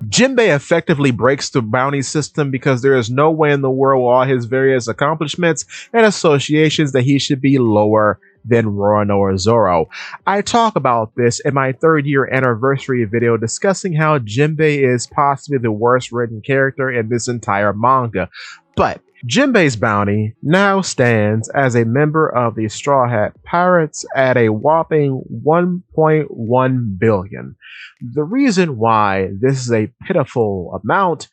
Jinbe effectively breaks the bounty system because there is no way in the world with all his various accomplishments and associations that he should be lower than Roronoa Zoro. I talk about this in my 3rd year anniversary video discussing how Jinbe is possibly the worst written character in this entire manga. But Jinbe's bounty now stands as a member of the Straw Hat Pirates at a whopping 1.1 billion. The reason why this is a pitiful amount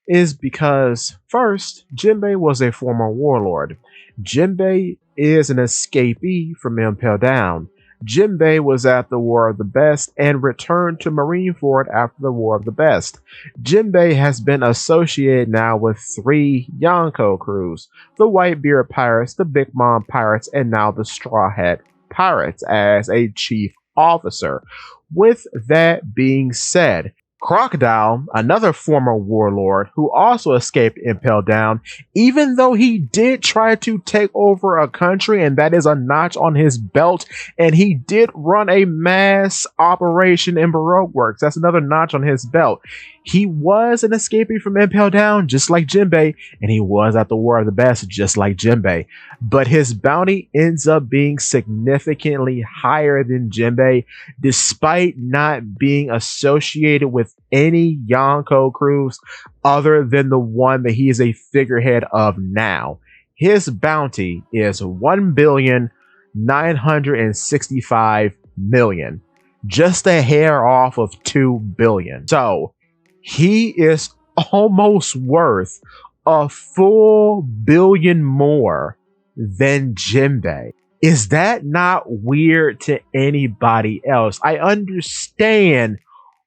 is because, first, Jinbe was a former warlord. Jinbe is an escapee from Impel Down. Jinbe was at the War of the Best and returned to Marineford after the War of the Best. Jinbe has been associated now with 3 Yonko crews, the Whitebeard Pirates, the Big Mom Pirates, and now the Straw Hat Pirates as a chief officer. With that being said, Crocodile, another former warlord who also escaped Impel Down, even though he did try to take over a country, and that is a notch on his belt, and he did run a mass operation in Baroque Works. That's another notch on his belt. He was an escapee from Impel Down, just like Jinbe, and he was at the War of the Best, just like Jinbe. But his bounty ends up being significantly higher than Jinbe, despite not being associated with any Yonko crews other than the one that he is a figurehead of now. His bounty is 1,965,000,000, just a hair off of 2 billion. So he is almost worth a full billion more than Jinbe. Is that not weird to anybody else? I understand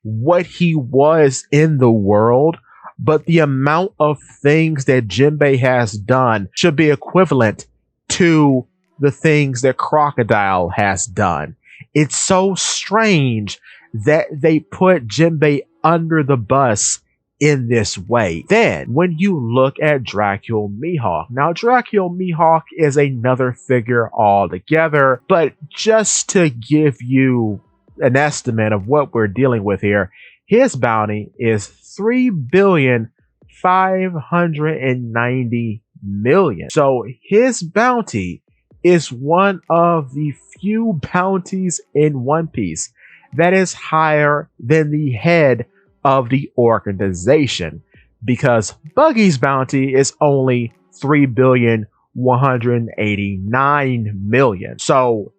what he was in the world, but the amount of things that Jinbe has done should be equivalent to the things that Crocodile has done. It's so strange that they put Jinbe under the bus in this way. Then, when you look at Dracula Mihawk, now Dracula Mihawk is another figure altogether, but just to give you an estimate of what we're dealing with here, his bounty is 3,590,000,000. So his bounty is one of the few bounties in One Piece that is higher than the head of the organization, because Buggy's bounty is only 3,189,000,000. So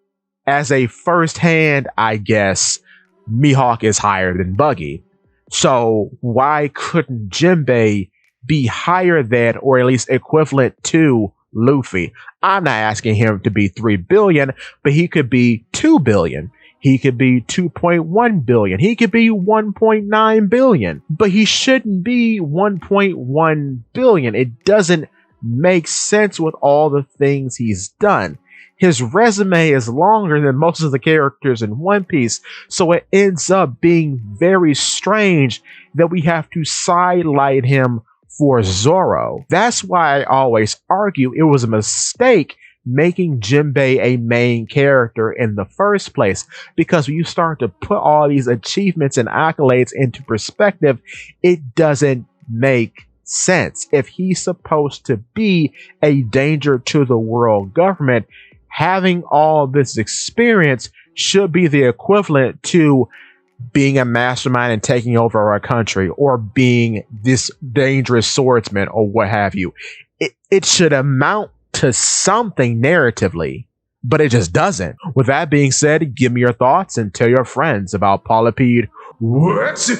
as a first hand, I guess Mihawk is higher than Buggy. So why couldn't Jinbe be higher than, or at least equivalent to, Luffy? I'm not asking him to be 3 billion, but he could be 2 billion. He could be 2.1 billion. He could be 1.9 billion. But he shouldn't be 1.1 billion. It doesn't make sense with all the things he's done. His resume is longer than most of the characters in One Piece, so it ends up being very strange that we have to sidelight him for Zoro. That's why I always argue it was a mistake making Jinbe a main character in the first place, because when you start to put all these achievements and accolades into perspective, it doesn't make sense. If he's supposed to be a danger to the world government, having all this experience should be the equivalent to being a mastermind and taking over a country, or being this dangerous swordsman, or what have you. It should amount to something narratively, but it just doesn't. With that being said, give me your thoughts and tell your friends about Polypede. What's it?